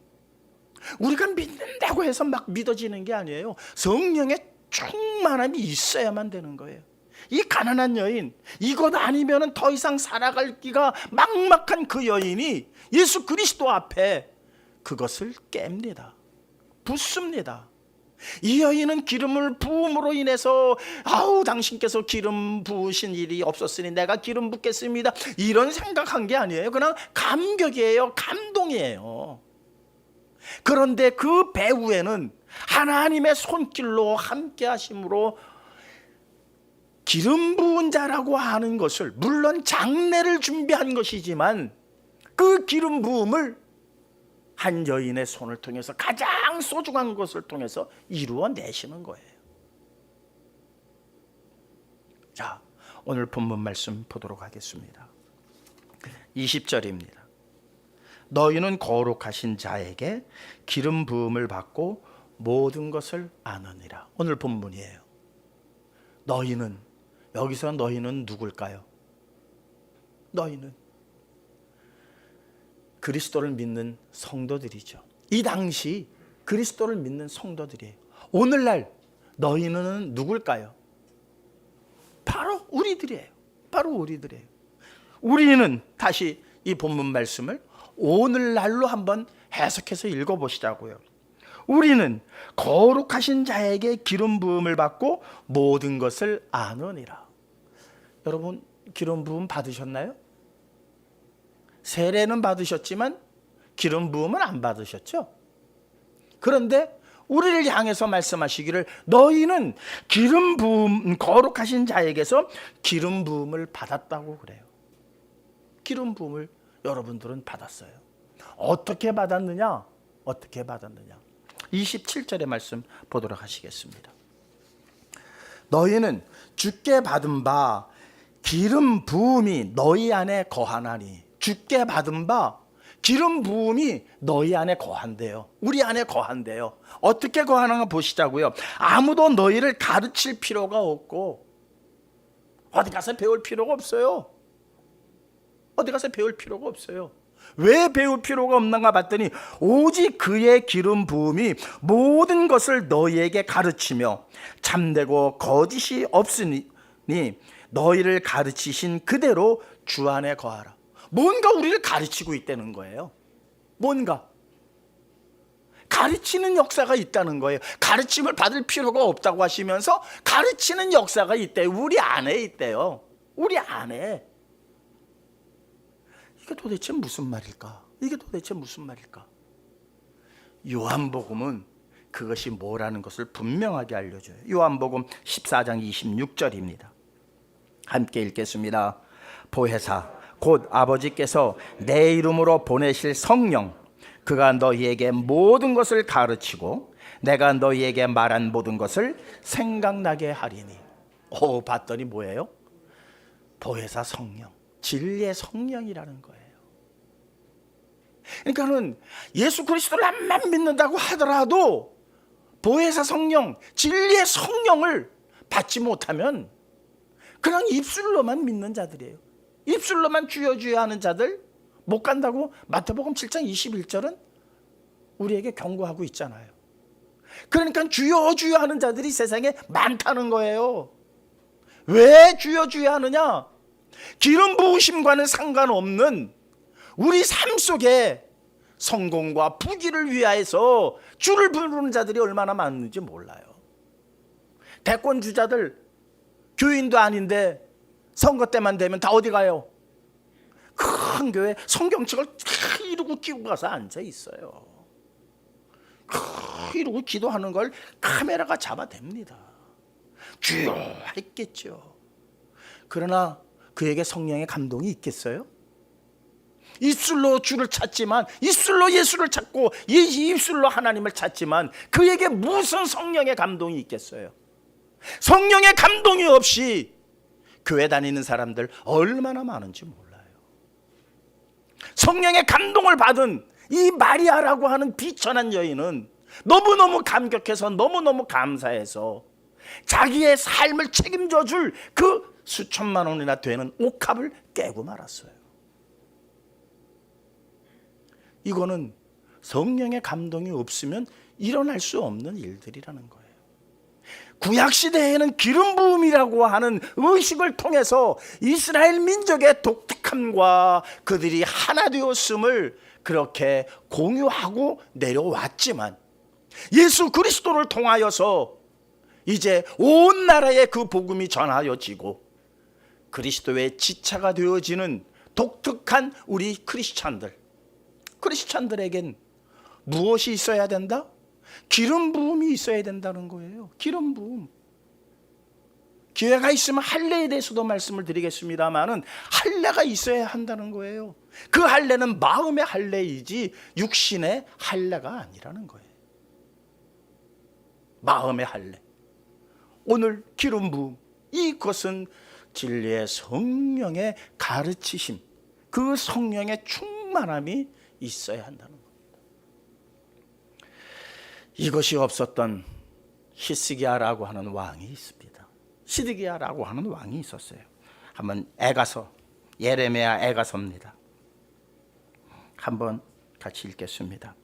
우리가 믿는다고 해서 막 믿어지는 게 아니에요. 성령의 충만함이 있어야만 되는 거예요. 이 가난한 여인, 이것 아니면 더 이상 살아갈 기가 막막한 그 여인이 예수 그리스도 앞에 그것을 깹니다. 붓습니다. 이 여인은 기름을 부음으로 인해서 아우 당신께서 기름 부으신 일이 없었으니 내가 기름 붓겠습니다, 이런 생각한 게 아니에요. 그냥 감격이에요. 감동이에요. 그런데 그 배후에는 하나님의 손길로 함께 하심으로 기름 부은 자라고 하는 것을, 물론 장례를 준비한 것이지만 그 기름 부음을 한 여인의 손을 통해서, 가장 소중한 것을 통해서 이루어내시는 거예요. 자, 오늘 본문 말씀 보도록 하겠습니다. 20절입니다. 너희는 거룩하신 자에게 기름 부음을 받고 모든 것을 아느니라. 오늘 본문이에요. 너희는, 여기서 너희는 누굴까요? 너희는 그리스도를 믿는 성도들이죠. 이 당시 그리스도를 믿는 성도들이에요. 오늘날 너희는 누굴까요? 바로 우리들이에요. 바로 우리들이에요. 우리는, 다시 이 본문 말씀을 오늘날로 한번 해석해서 읽어보시자고요. 우리는 거룩하신 자에게 기름 부음을 받고 모든 것을 아느니라. 여러분, 기름 부음 받으셨나요? 세례는 받으셨지만 기름 부음은 안 받으셨죠? 그런데 우리를 향해서 말씀하시기를 너희는 기름 부음, 거룩하신 자에게서 기름 부음을 받았다고 그래요. 기름 부음을 여러분들은 받았어요. 어떻게 받았느냐? 어떻게 받았느냐? 27절의 말씀 보도록 하시겠습니다. 너희는 주께 받은 바 기름 부음이 너희 안에 거하나니. 주께 받은 바 기름 부음이 너희 안에 거한대요. 우리 안에 거한대요. 어떻게 거하는가 보시자고요. 아무도 너희를 가르칠 필요가 없고 어디 가서 배울 필요가 없어요. 어디 가서 배울 필요가 없어요. 왜 배울 필요가 없는가 봤더니 오직 그의 기름 부음이 모든 것을 너희에게 가르치며 참되고 거짓이 없으니 너희를 가르치신 그대로 주 안에 거하라. 뭔가 우리를 가르치고 있다는 거예요. 뭔가 가르치는 역사가 있다는 거예요. 가르침을 받을 필요가 없다고 하시면서 가르치는 역사가 있대요. 우리 안에 있대요. 우리 안에. 이게 도대체 무슨 말일까? 이게 도대체 무슨 말일까? 요한복음은 그것이 뭐라는 것을 분명하게 알려줘요. 요한복음 14장 26절입니다. 함께 읽겠습니다. 보혜사 곧 아버지께서 내 이름으로 보내실 성령, 그가 너희에게 모든 것을 가르치고 내가 너희에게 말한 모든 것을 생각나게 하리니. 봤더니 뭐예요? 보혜사 성령, 진리의 성령이라는 거예요. 그러니까는 예수 그리스도를 안 믿는다고 하더라도 보혜사 성령, 진리의 성령을 받지 못하면 그냥 입술로만 믿는 자들이에요. 입술로만 주여 주여 하는 자들 못 간다고 마태복음 7장 21절은 우리에게 경고하고 있잖아요. 그러니까 주여 주여 하는 자들이 세상에 많다는 거예요. 왜 주여 주여 하느냐? 기름 부으심과는 상관없는 우리 삶 속에 성공과 부귀를 위하여서 주를 부르는 자들이 얼마나 많은지 몰라요. 대권 주자들 교인도 아닌데 선거 때만 되면 다 어디 가요? 큰 교회 성경책을 이러고 끼고 가서 앉아 있어요. 이러고 기도하는 걸 카메라가 잡아댑니다. 주여 했겠죠. 그러나 그에게 성령의 감동이 있겠어요? 입술로 주를 찾지만, 입술로 예수를 찾고 입술로 하나님을 찾지만 그에게 무슨 성령의 감동이 있겠어요? 성령의 감동이 없이 교회 다니는 사람들 얼마나 많은지 몰라요. 성령의 감동을 받은 이 마리아라고 하는 비천한 여인은 너무너무 감격해서, 너무너무 감사해서 자기의 삶을 책임져 줄 그 수천만 원이나 되는 옥합을 깨고 말았어요. 이거는 성령의 감동이 없으면 일어날 수 없는 일들이라는 거예요. 구약시대에는 기름 부음이라고 하는 의식을 통해서 이스라엘 민족의 독특함과 그들이 하나 되었음을 그렇게 공유하고 내려왔지만 예수 그리스도를 통하여서 이제 온 나라에 그 복음이 전하여지고 그리스도의 지체가 되어지는 독특한 우리 크리스찬들에겐 무엇이 있어야 된다? 기름 부음이 있어야 된다는 거예요. 기름 부음. 기회가 있으면 할례에 대해서도 말씀을 드리겠습니다만은 할례가 있어야 한다는 거예요. 그 할례는 마음의 할례이지 육신의 할례가 아니라는 거예요. 마음의 할례. 오늘 기름 부음, 이것은 진리의 성령의 가르치심, 그 성령의 충만함이 있어야 한다는 겁니다. 이것이 없었던 히스기야라고 하는 왕이 있습니다. 시드기야라고 하는 왕이 있었어요. 한번 에가서, 예레미야 에가서입니다. 한번 같이 읽겠습니다.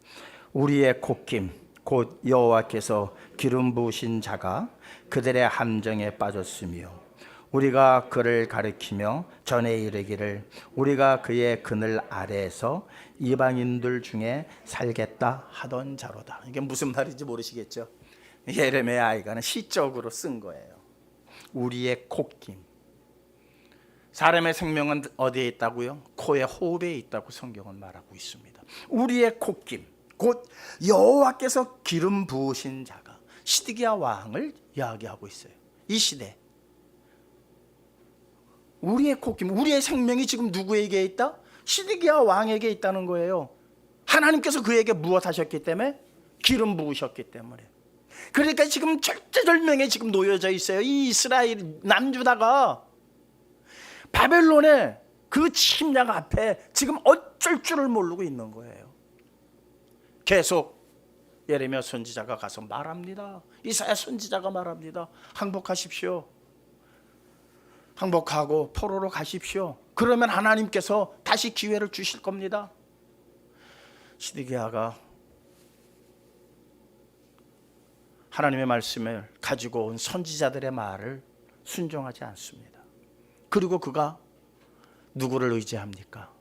우리의 콧김 곧 여호와께서 기름 부으신 자가 그들의 함정에 빠졌으며 우리가 그를 가리키며 전에 이르기를 우리가 그의 그늘 아래에서 이방인들 중에 살겠다 하던 자로다. 이게 무슨 말인지 모르시겠죠? 예레미야 아이가는 시적으로 쓴 거예요. 우리의 콧김. 사람의 생명은 어디에 있다고요? 코의 호흡에 있다고 성경은 말하고 있습니다. 우리의 콧김 곧 여호와께서 기름 부으신 자가, 시드기야 왕을 이야기하고 있어요. 이 시대 우리의 콧김, 우리의 생명이 지금 누구에게 있다? 시드기야 왕에게 있다는 거예요. 하나님께서 그에게 무엇 하셨기 때문에? 기름 부으셨기 때문에. 그러니까 지금 절대절명에 지금 놓여져 있어요. 이 이스라엘 남유다가 바벨론의 그 침략 앞에 지금 어쩔 줄을 모르고 있는 거예요. 계속 예레미야 선지자가 가서 말합니다. 이사야 선지자가 말합니다. 항복하십시오. 항복하고 포로로 가십시오. 그러면 하나님께서 다시 기회를 주실 겁니다. 시드기야가 하나님의 말씀을 가지고 온 선지자들의 말을 순종하지 않습니다. 그리고 그가 누구를 의지합니까?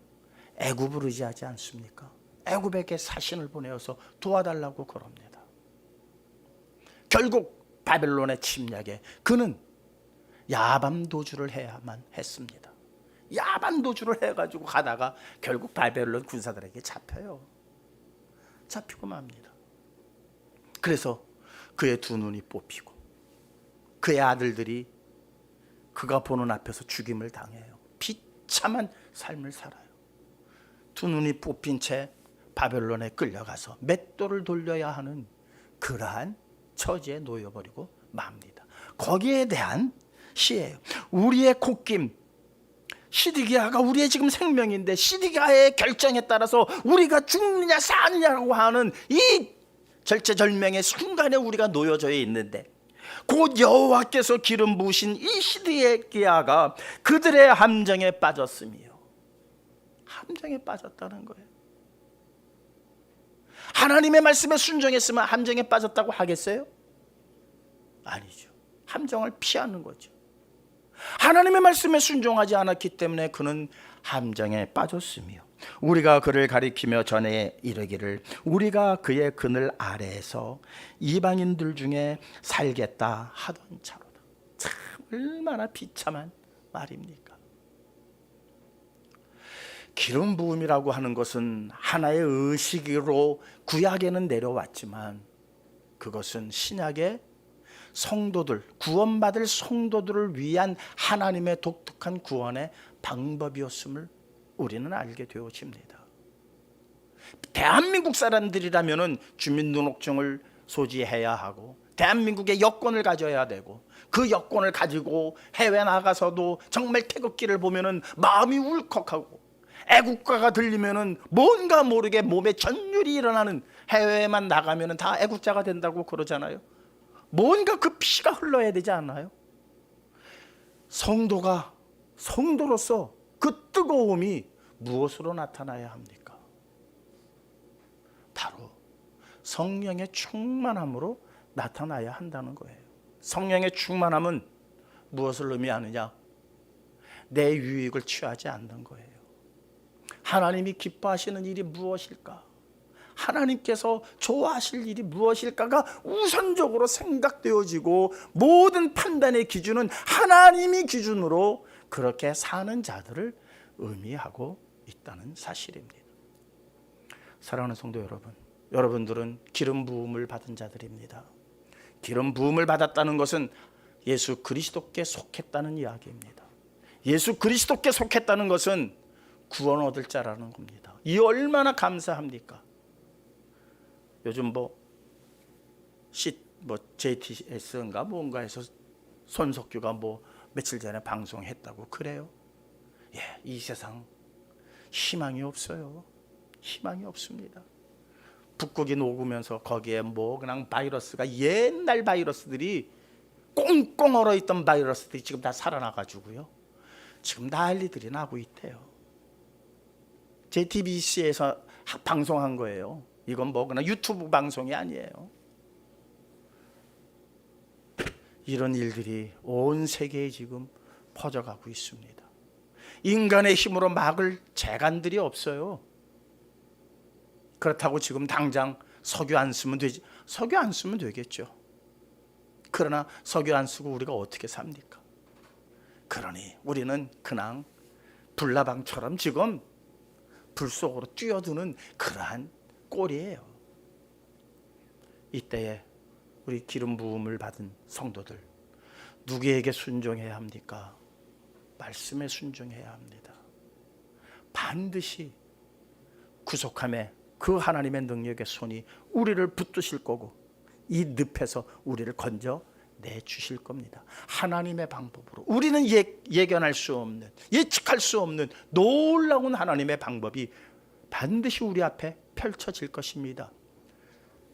애굽을 의지하지 않습니까? 애굽에게 사신을 보내어서 도와달라고 그럽니다. 결국 바벨론의 침략에 그는 야반도주를 해야만 했습니다. 야반도주를 해가지고 가다가 결국 바벨론 군사들에게 잡혀요. 잡히고 맙니다. 그래서 그의 두 눈이 뽑히고 그의 아들들이 그가 보는 앞에서 죽임을 당해요. 비참한 삶을 살아요. 두 눈이 뽑힌 채 바벨론에 끌려가서 맷돌을 돌려야 하는 그러한 처지에 놓여버리고 맙니다. 거기에 대한 시예요. 우리의 콧김, 시드기야가 우리의 지금 생명인데 시드기야의 결정에 따라서 우리가 죽느냐 사느냐라고 하는 이 절체절명의 순간에 우리가 놓여져 있는데 곧 여호와께서 기름 부으신 이 시드기야가 그들의 함정에 빠졌으며, 함정에 빠졌다는 거예요. 하나님의 말씀에 순종했으면 함정에 빠졌다고 하겠어요? 아니죠. 함정을 피하는 거죠. 하나님의 말씀에 순종하지 않았기 때문에 그는 함정에 빠졌으며 우리가 그를 가리키며 전에 이르기를 우리가 그의 그늘 아래에서 이방인들 중에 살겠다 하던 자로다. 참 얼마나 비참한 말입니까? 기름 부음이라고 하는 것은 하나의 의식으로 구약에는 내려왔지만 그것은 신약의 성도들, 구원받을 성도들을 위한 하나님의 독특한 구원의 방법이었음을 우리는 알게 되어집니다. 대한민국 사람들이라면 주민등록증을 소지해야 하고 대한민국의 여권을 가져야 되고 그 여권을 가지고 해외 나가서도 정말 태극기를 보면 마음이 울컥하고 애국가가 들리면 뭔가 모르게 몸에 전율이 일어나는, 해외에만 나가면 다 애국자가 된다고 그러잖아요. 뭔가 그 피가 흘러야 되지 않나요? 성도로서 그 뜨거움이 무엇으로 나타나야 합니까? 바로 성령의 충만함으로 나타나야 한다는 거예요. 성령의 충만함은 무엇을 의미하느냐? 내 유익을 취하지 않는 거예요. 하나님이 기뻐하시는 일이 무엇일까? 하나님께서 좋아하실 일이 무엇일까가 우선적으로 생각되어지고 모든 판단의 기준은 하나님이 기준으로 그렇게 사는 자들을 의미하고 있다는 사실입니다. 사랑하는 성도 여러분, 여러분들은 기름 부음을 받은 자들입니다. 기름 부음을 받았다는 것은 예수 그리스도께 속했다는 이야기입니다. 예수 그리스도께 속했다는 것은 구원 얻을 자라는 겁니다. 이 얼마나 감사합니까? 요즘 JTS인가 뭔가에서 손석규가 며칠 전에 방송했다고 그래요. 이 세상 희망이 없어요. 희망이 없습니다. 북극이 녹으면서 거기에 그냥 바이러스가 옛날 바이러스들이 꽁꽁 얼어있던 바이러스들이 지금 다 살아나가지고요. 지금 난리들이 나고 있대요. JTBC에서 방송한 거예요. 이건 그냥 유튜브 방송이 아니에요. 이런 일들이 온 세계에 지금 퍼져가고 있습니다. 인간의 힘으로 막을 재간들이 없어요. 그렇다고 지금 당장 석유 안 쓰면 되지. 석유 안 쓰면 되겠죠. 그러나 석유 안 쓰고 우리가 어떻게 삽니까? 그러니 우리는 그냥 불나방처럼 지금 불 속으로 뛰어드는 그러한 꼴이에요. 이때에 우리 기름 부음을 받은 성도들, 누구에게 순종해야 합니까? 말씀에 순종해야 합니다. 반드시 구속함에 그 하나님의 능력의 손이 우리를 붙드실 거고 이 늪에서 우리를 건져 내주실 겁니다. 하나님의 방법으로. 우리는 예견할 수 없는, 예측할 수 없는 놀라운 하나님의 방법이 반드시 우리 앞에 펼쳐질 것입니다.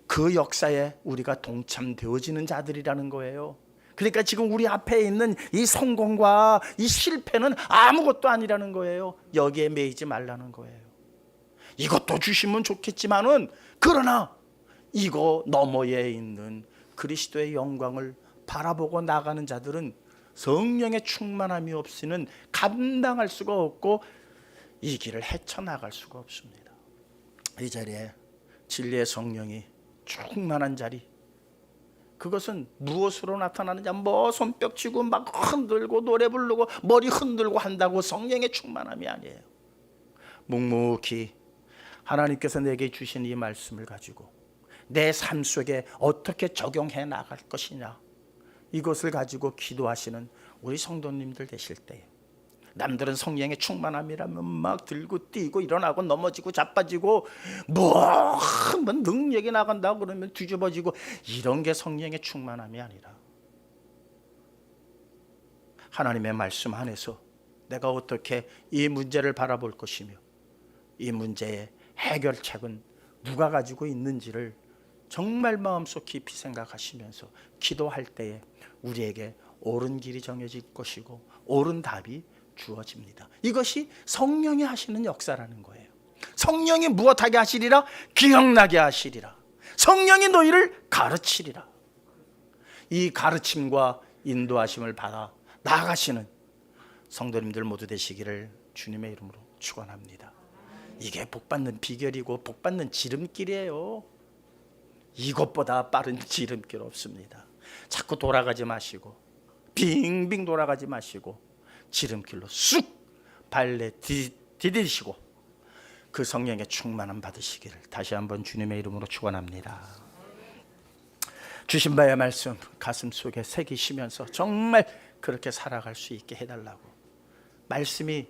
그 역사에 우리가 동참되어지는 자들이라는 거예요. 그러니까 지금 우리 앞에 있는 이 성공과 이 실패는 아무것도 아니라는 거예요. 여기에 매이지 말라는 거예요. 이것도 주시면 좋겠지만은, 그러나 이거 너머에 있는 그리스도의 영광을 바라보고 나가는 자들은 성령의 충만함이 없이는 감당할 수가 없고 이 길을 헤쳐나갈 수가 없습니다. 이 자리에 진리의 성령이 충만한 자리, 그것은 무엇으로 나타나느냐? 손뼉 치고 막 흔들고 노래 부르고 머리 흔들고 한다고 성령의 충만함이 아니에요. 묵묵히 하나님께서 내게 주신 이 말씀을 가지고 내 삶 속에 어떻게 적용해 나갈 것이냐, 이것을 가지고 기도하시는 우리 성도님들 되실 때에, 남들은 성령의 충만함이라면 막 들고 뛰고 일어나고 넘어지고 자빠지고 한번 능력이 나간다고 그러면 뒤집어지고, 이런 게 성령의 충만함이 아니라 하나님의 말씀 안에서 내가 어떻게 이 문제를 바라볼 것이며 이 문제의 해결책은 누가 가지고 있는지를 정말 마음속 깊이 생각하시면서 기도할 때에 우리에게 옳은 길이 정해질 것이고 옳은 답이 주어집니다. 이것이 성령이 하시는 역사라는 거예요. 성령이 무엇하게 하시리라? 기억나게 하시리라. 성령이 너희를 가르치리라. 이 가르침과 인도하심을 받아 나아가시는 성도님들 모두 되시기를 주님의 이름으로 축원합니다. 이게 복받는 비결이고 복받는 지름길이에요. 이것보다 빠른 지름길 없습니다. 자꾸 돌아가지 마시고 빙빙 돌아가지 마시고 지름길로 쑥 발레 디디시고 그 성령의 충만함 받으시기를 다시 한번 주님의 이름으로 축원합니다. 주신 바의 말씀 가슴 속에 새기시면서 정말 그렇게 살아갈 수 있게 해달라고, 말씀이,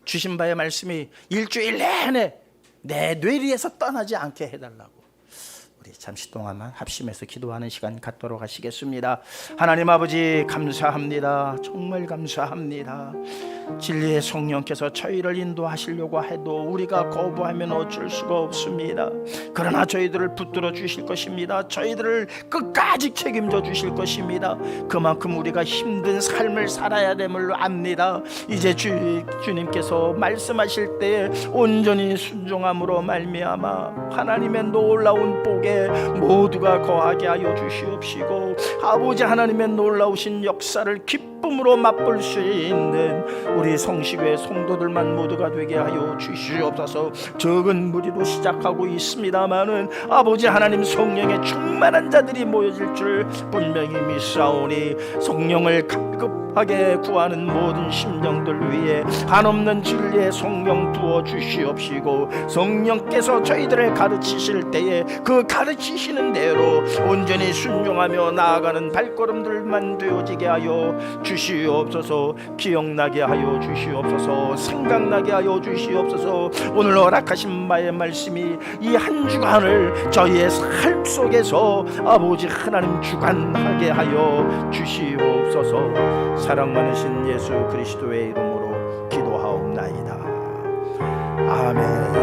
주신 바의 말씀이 일주일 내내 내 뇌리에서 떠나지 않게 해달라고, 우리 잠시 동안만 합심해서 기도하는 시간 갖도록 하시겠습니다. 하나님 아버지 감사합니다. 정말 감사합니다. 진리의 성령께서 저희를 인도하시려고 해도 우리가 거부하면 어쩔 수가 없습니다. 그러나 저희들을 붙들어 주실 것입니다. 저희들을 끝까지 책임져 주실 것입니다. 그만큼 우리가 힘든 삶을 살아야 됨을 압니다. 이제 주님께서 말씀하실 때에 온전히 순종함으로 말미암아 하나님의 놀라운 복에 모두가 거하게 하여 주시옵시고, 아버지 하나님의 놀라우신 역사를 기뻐 기쁨으로 맛볼 수 있는 우리 성시교회 성도들만 모두가 되게 하여 주시옵소서. 적은 무리로 시작하고 있습니다마는 아버지 하나님 성령의 충만한 자들이 모여질 줄 분명히 믿사오니 성령을 급하게 구하는 모든 심령들 위에 한없는 진리의 성령 부어 주시옵시고, 성령께서 저희들을 가르치실 때에 그 가르치시는 대로 온전히 순종하며 나아가는 발걸음들만 되어지게 하여 주시옵소서. 기억나게 하여 주시옵소서. 생각나게 하여 주시옵소서. 오늘 허락하신 바의 말씀이 이 한 주간을 저희의 삶 속에서 아버지 하나님 주관하게 하여 주시옵소서. 사랑 많으신 예수 그리스도의 이름으로 기도하옵나이다. 아멘.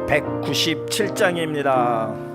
197장입니다